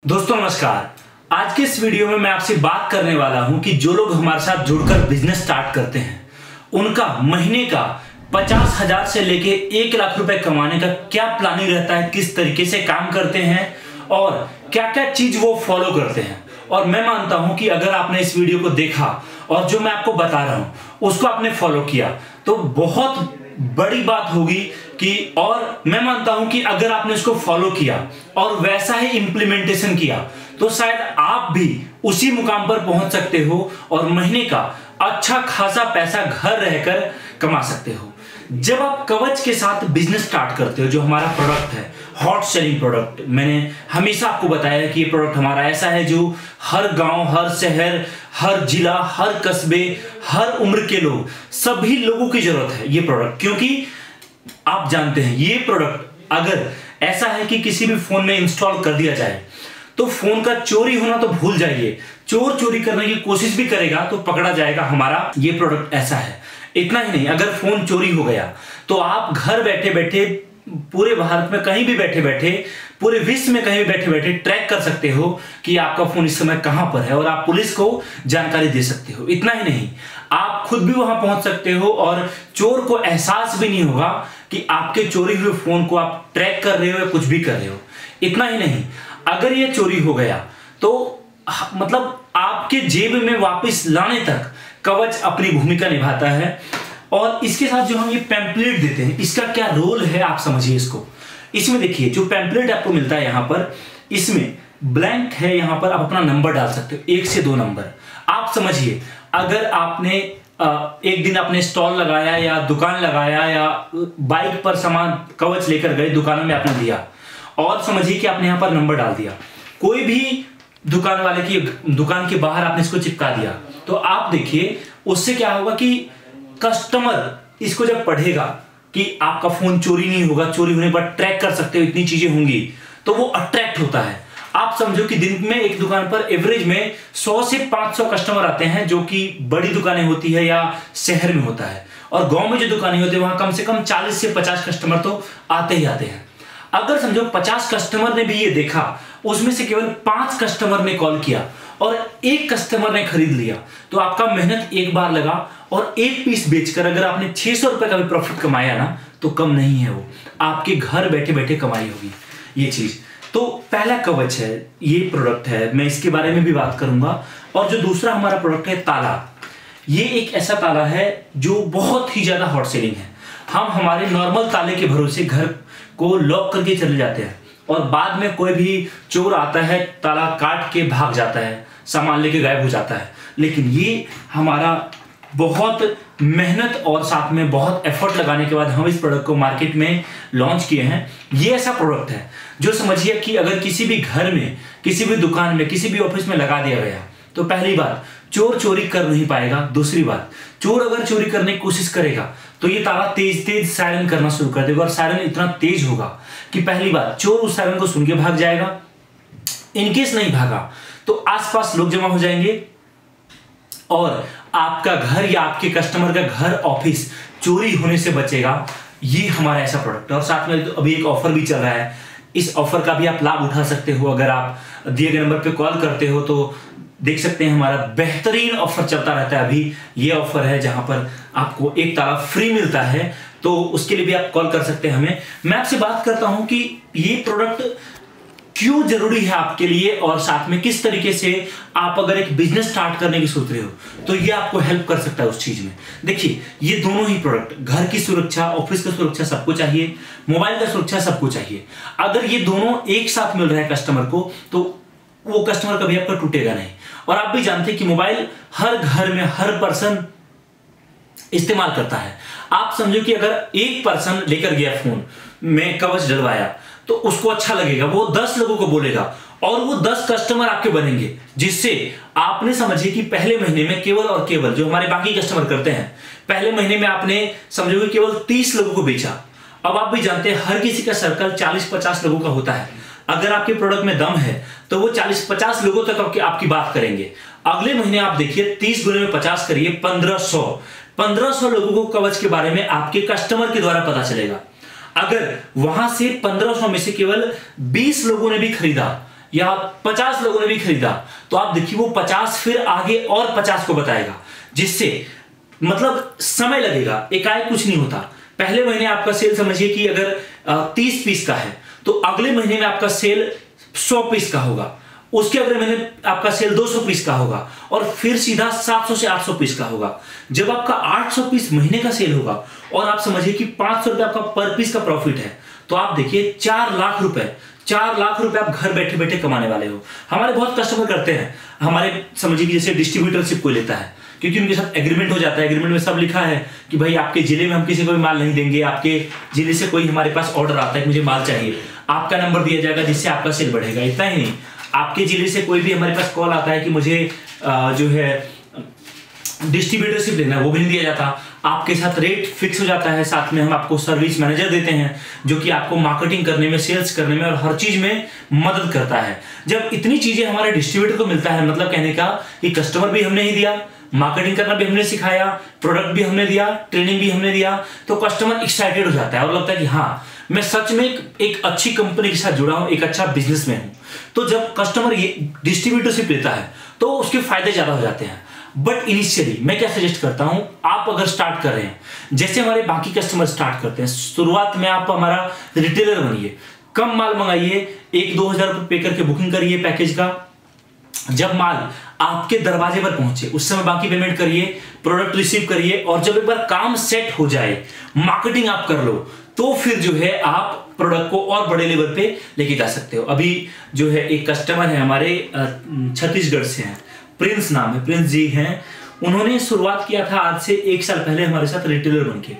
दोस्तों नमस्कार। आज के इस वीडियो में मैं आपसे बात करने वाला हूं कि जो लोग हमारे साथ जुड़कर बिजनेस स्टार्ट करते हैं उनका महीने का 50,000 से लेके 1 लाख रुपए कमाने का क्या प्लानिंग रहता है, किस तरीके से काम करते हैं और क्या क्या चीज वो फॉलो करते हैं। और मैं मानता हूं कि अगर आपने इस वीडियो को देखा और जो मैं आपको बता रहा हूं उसको आपने फॉलो किया तो बहुत बड़ी बात होगी कि, और मैं मानता हूं कि अगर आपने इसको फॉलो किया और वैसा ही इंप्लीमेंटेशन किया तो शायद आप भी उसी मुकाम पर पहुंच सकते हो और महीने का अच्छा खासा पैसा घर रहकर कमा सकते हो। जब आप कवच के साथ बिजनेस स्टार्ट करते हो, जो हमारा प्रोडक्ट है, हॉट सेलिंग प्रोडक्ट, मैंने हमेशा आपको बताया है कि ये प्रोडक्ट हमारा ऐसा है जो हर गांव, हर शहर, हर जिला, हर कस्बे, हर उम्र के लोग, सभी लोगों की जरूरत है ये प्रोडक्ट। क्योंकि आप जानते हैं ये प्रोडक्ट अगर ऐसा है कि किसी भी फोन में इंस्टॉल कर दिया जाए तो फोन का चोरी होना तो भूल जाइए, चोर चोरी करने की कोशिश भी करेगा तो पकड़ा जाएगा। हमारा ये प्रोडक्ट ऐसा है। इतना ही नहीं, अगर फोन चोरी हो गया तो आप घर बैठे बैठे पूरे भारत में कहीं भी बैठे बैठे, पूरे विश्व में कहीं भी बैठे बैठे ट्रैक कर सकते हो कि आपका फोन इस समय कहां पर है और आप पुलिस को जानकारी दे सकते हो। इतना ही नहीं, आप खुद भी वहां पहुंच सकते हो और चोर को एहसास भी नहीं होगा कि आपके चोरी हुए फोन को आप ट्रैक कर रहे हो या कुछ भी कर रहे हो। इतना ही नहीं, अगर ये चोरी हो गया तो मतलब आपके जेब में वापस लाने तक कवच अपनी भूमिका निभाता है। और इसके साथ जो हम ये पैम्पलेट देते हैं, इसका क्या रोल है आप समझिए इसको। इसमें देखिए जो पैम्पलेट आपको मिलता है यहां पर, इसमें ब्लैंक है, यहां पर आप अपना नंबर डाल सकते हो, 1 से 2 नंबर। आप समझिए अगर आपने एक दिन आपने स्टॉल लगाया या दुकान लगाया या बाइक पर सामान कवच लेकर गए, दुकानों में आपने दिया और समझिए कि आपने यहां पर नंबर डाल दिया, कोई भी दुकान वाले की दुकान के बाहर आपने इसको चिपका दिया, तो आप देखिए उससे क्या होगा कि कस्टमर इसको जब पढ़ेगा कि आपका फोन चोरी नहीं होगा, चोरी होने पर ट्रैक कर सकते हो, इतनी चीजें होंगी, तो वो अट्रैक्ट होता है। आप समझो कि दिन में एक दुकान पर एवरेज में 100 से 500 कस्टमर आते हैं, जो कि बड़ी दुकानें होती है या शहर में होता है, और गांव में जो दुकानें होती है वहां कम से कम 40 से 50 कस्टमर तो आते ही आते हैं। अगर समझो 50 कस्टमर ने भी ये देखा, उसमें से केवल 5 कस्टमर ने कॉल किया और 1 कस्टमर ने खरीद लिया, तो आपका मेहनत एक बार लगा और 1 पीस बेचकर अगर आपने 600 रुपए का भी प्रॉफिट कमाया ना, तो कम नहीं है, वो आपके घर बैठे बैठे कमाई होगी ये चीज। तो पहला कवच है, ये प्रोडक्ट है, मैं इसके बारे में भी बात करूंगा। और जो दूसरा हमारा प्रोडक्ट है ताला, ये एक ऐसा ताला है जो बहुत ही ज्यादा हॉट सेलिंग है। हम हमारे नॉर्मल ताले के भरोसे घर को लॉक करके चले जाते हैं और बाद में कोई भी चोर आता है, ताला काट के भाग जाता है, सामान लेके गायब हो जाता है। लेकिन ये हमारा बहुत मेहनत और साथ में बहुत एफर्ट लगाने के बाद हम इस प्रोडक्ट को मार्केट में लॉन्च किए हैं। ये ऐसा प्रोडक्ट है जो समझिए कि अगर किसी भी घर में, किसी भी दुकान में, किसी भी ऑफिस में लगा दिया गया तो पहली बात, चोर चोरी कर नहीं पाएगा। दूसरी बात, चोर अगर चोरी करने की कोशिश करेगा तो ये ताला तेज तेज सायरन करना शुरू कर देगा और सायरन इतना तेज होगा कि पहली बात, चोर उस सायरन को सुन के भाग जाएगा। इनकेस नहीं भागा तो आसपास लोग जमा हो जाएंगे और आपका घर या आपके कस्टमर का घर, ऑफिस चोरी होने से बचेगा। ये हमारा ऐसा प्रोडक्ट है। और साथ में अभी एक ऑफर भी चल रहा है, इस ऑफर का भी आप लाभ उठा सकते हो। अगर आप दिए गए नंबर पे कॉल करते हो तो देख सकते हैं हमारा बेहतरीन ऑफर चलता रहता है। अभी ये ऑफर है जहां पर आपको एक ताला फ्री मिलता है, तो उसके लिए भी आप कॉल कर सकते हैं हमें। मैं आपसे बात करता हूं कि ये प्रोडक्ट क्यों जरूरी है आपके लिए और साथ में किस तरीके से आप अगर एक बिजनेस स्टार्ट करने की सोच रहे हो तो ये आपको हेल्प कर सकता है उस चीज में। देखिए ये दोनों ही प्रोडक्ट, घर की सुरक्षा, ऑफिस की सुरक्षा सबको चाहिए, मोबाइल का सुरक्षा सबको चाहिए। अगर ये दोनों एक साथ मिल रहा है कस्टमर को तो वो कस्टमर कभी आपका टूटेगा नहीं। और आप भी जानते हैं कि मोबाइल हर घर में हर पर्सन इस्तेमाल करता है। आप समझो कि अगर एक पर्सन लेकर गया फोन में कवच डलवाया तो उसको अच्छा लगेगा, वो 10 लोगों को बोलेगा और वो 10 कस्टमर आपके बनेंगे, जिससे आपने समझिए कि पहले महीने में केवल और केवल जो हमारे बाकी कस्टमर करते हैं, पहले महीने में आपने समझो कि केवल 30 लोगों को बेचा। अब आप भी जानते हैं हर किसी का सर्कल 40-50 लोगों का होता है। अगर आपके प्रोडक्ट में दम है तो वो 40-50 लोगों तक आपकी बात करेंगे। अगले महीने आप देखिए 30 गुने में 50 करिए, 1500 लोगों को कवच के बारे में आपके कस्टमर के द्वारा पता चलेगा। अगर वहां से 1500 में से केवल 20 लोगों ने भी खरीदा या 50 लोगों ने भी खरीदा, तो आप देखिए वो 50 फिर आगे और 50 को बताएगा, जिससे मतलब समय लगेगा, एकाएक कुछ नहीं होता। पहले महीने आपका सेल समझिए कि अगर 30 पीस का है तो अगले महीने में आपका सेल 100 पीस का होगा, उसके अगले महीने आपका सेल 200 पीस का होगा और फिर सीधा 700 से 800 पीस का होगा। जब आपका 800 पीस महीने का सेल होगा और आप समझिए कि 500 रुपए आपका पर पीस का प्रॉफिट है, तो आप देखिए 4 लाख रुपए आप घर बैठे बैठे कमाने वाले हो। हमारे बहुत कस्टमर करते हैं, हमारे समझिए कि जैसे डिस्ट्रीब्यूटरशिप कोई लेता है, क्योंकि उनके साथ एग्रीमेंट हो जाता है। एग्रीमेंट में सब लिखा है कि भाई आपके जिले में हम किसी को भी माल नहीं देंगे, आपके जिले से कोई हमारे पास ऑर्डर आता है मुझे माल चाहिए, आपका नंबर दिया जाएगा जिससे आपका सेल बढ़ेगा। इतना ही नहीं, आपके जिले से कोई भी हमारे पास कॉल आता है कि मुझे जो है डिस्ट्रीब्यूटरशिप लेना है, वो भी नहीं दिया जाता। आपके साथ रेट फिक्स हो जाता है, साथ में हम आपको सर्विस मैनेजर देते हैं जो कि आपको मार्केटिंग करने में, सेल्स करने में और हर चीज में मदद करता है। जब इतनी चीजें हमारे डिस्ट्रीब्यूटर को मिलता है, मतलब कहने का कि कस्टमर भी हमने ही दिया, मार्केटिंग करना भी हमने सिखाया, प्रोडक्ट भी हमने दिया, ट्रेनिंग भी हमने दिया, तो कस्टमर एक्साइटेड हो जाता है और लगता है कि हाँ मैं सच में एक अच्छी कंपनी के साथ जुड़ा हूं, एक अच्छा बिजनेसमैन हूं। तो जब कस्टमर ये डिस्ट्रीब्यूटरशिप लेता है तो उसके फायदे ज्यादा हो जाते हैं। बट इनिशियली मैं क्या सजेस्ट करता हूं, आप अगर स्टार्ट कर रहे हैं, जैसे हमारे बाकी कस्टमर स्टार्ट करते हैं, शुरुआत में आप हमारा रिटेलर बनिए, कम माल मंगाइए, 1-2 हजार रुपये पे करके बुकिंग करिए पैकेज का। जब माल आपके दरवाजे पर पहुंचे उस समय बाकी पेमेंट करिए, प्रोडक्ट रिसीव करिए, और जब एक बार काम सेट हो जाए, मार्केटिंग आप कर लो, तो फिर जो है आप प्रोडक्ट को और बड़े लेवल पे लेके जा सकते हो। अभी जो है एक कस्टमर है हमारे, छत्तीसगढ़ से हैं, प्रिंस नाम है, प्रिंस जी हैं। उन्होंने शुरुआत किया था आज से 1 साल पहले हमारे साथ रिटेलर बनके,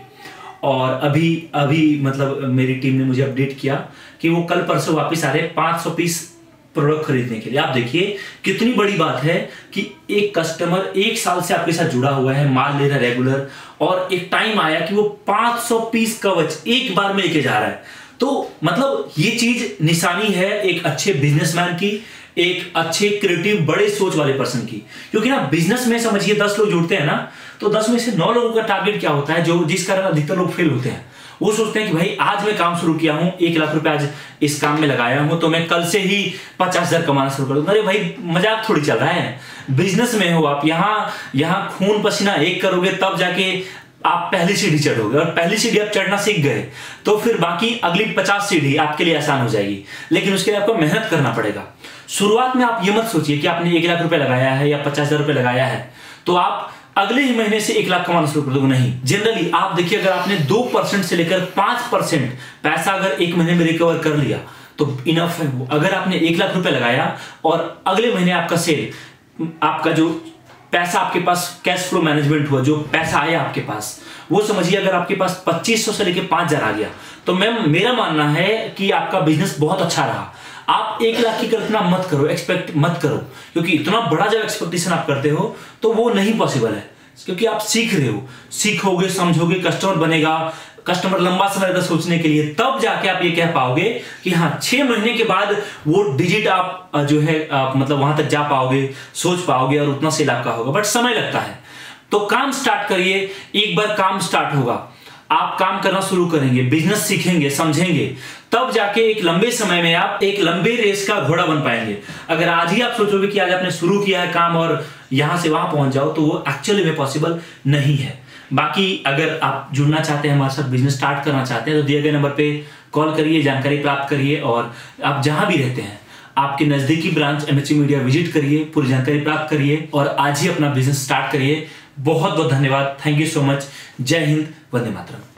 और अभी मतलब मेरी टीम ने मुझे अपडेट किया कि वो कल परसों वापस आ रहे हैं 500 पीस प्रोडक्ट खरीदने के लिए। आप देखिए कितनी बड़ी बात है कि एक कस्टमर 1 साल से आपके साथ जुड़ा हुआ है, माल ले रहा है रेगुलर, और एक टाइम आया कि वो 500 पीस कवच एक बार में लेके जा रहा है। तो मतलब ये चीज निशानी है एक अच्छे बिजनेसमैन की, एक अच्छे क्रिएटिव बड़े सोच वाले पर्सन की। क्योंकि ना बिजनेस में समझिए 10 लोग जुड़ते हैं ना, तो 10 में से 9 लोगों का टारगेट क्या होता है, जो जिस कारण अधिकतर लोग फेल होते हैं। वो सोचते हैं कि भाई आज मैं काम शुरू किया हूं, 1 लाख रुपए आज इस काम में लगाया हूं, तो मैं कल से ही 50,000 कमाना शुरू कर दूंगा। अरे भाई मजाक थोड़ी चल रहा है, बिजनेस में हो आप, यहाँ खून पसीना एक करोगे तब जाके आप पहली सीढ़ी चढ़ोगे, और पहली सीढ़ी आप चढ़ना सीख गए तो फिर बाकी अगली 50 सीढ़ी आपके लिए आसान हो जाएगी। लेकिन उसके लिए आपको मेहनत करना पड़ेगा। शुरुआत में आप ये मत सोचिए कि आपने 1 लाख रुपए लगाया है या 50,000 रुपए लगाया है तो आप अगले ही महीने से 1 लाख कमाना शुरू कर दोगे। नहीं, जनरली आप देखिए अगर आपने 2% से लेकर 5% पैसा अगर एक महीने में रिकवर कर लिया तो इनफ है। अगर आपने 1 लाख रुपए लगाया और अगले महीने आपका सेल, आपका जो पैसा आपके पास कैश फ्लो मैनेजमेंट हुआ, जो पैसा आया आपके पास, वो समझिए अगर आपके पास 2500 से लेकर 5000 आ गया तो मेरा मानना है कि आपका बिजनेस बहुत अच्छा रहा। आप 1 लाख की कल्पना मत करो, एक्सपेक्ट मत करो, क्योंकि इतना बड़ा जब एक्सपेक्टेशन आप करते हो तो वो नहीं पॉसिबल है। क्योंकि आप सीख रहे हो, सीखोगे, समझोगे, कस्टमर बनेगा, कस्टमर लंबा समय रहता सोचने के लिए, तब जाके आप ये कह पाओगे कि हाँ 6 महीने के बाद वो डिजिट आप जो है आप मतलब वहां तक जा पाओगे, सोच पाओगे और उतना सेल आपका होगा। बट समय लगता है, तो काम स्टार्ट करिए। एक बार काम स्टार्ट होगा, आप काम करना शुरू करेंगे, बिजनेस सीखेंगे, समझेंगे, तब जाके एक लंबे समय में आप एक लंबे रेस का घोड़ा बन पाएंगे। अगर आज ही आप सोचोगे कि आज आपने शुरू किया है काम और यहां से वहां पहुंच जाओ, तो वो एक्चुअली में पॉसिबल नहीं है। बाकी अगर आप जुड़ना चाहते हैं हमारे साथ, बिजनेस स्टार्ट करना चाहते हैं, तो दिए गए नंबर पे कॉल करिए, जानकारी प्राप्त करिए, और आप जहां भी रहते हैं आपके नजदीकी ब्रांच एमएचए मीडिया विजिट करिए, पूरी जानकारी प्राप्त करिए और आज ही अपना बिजनेस स्टार्ट करिए। बहुत बहुत धन्यवाद, थैंक यू सो मच। जय हिंद, वंदे मातरम।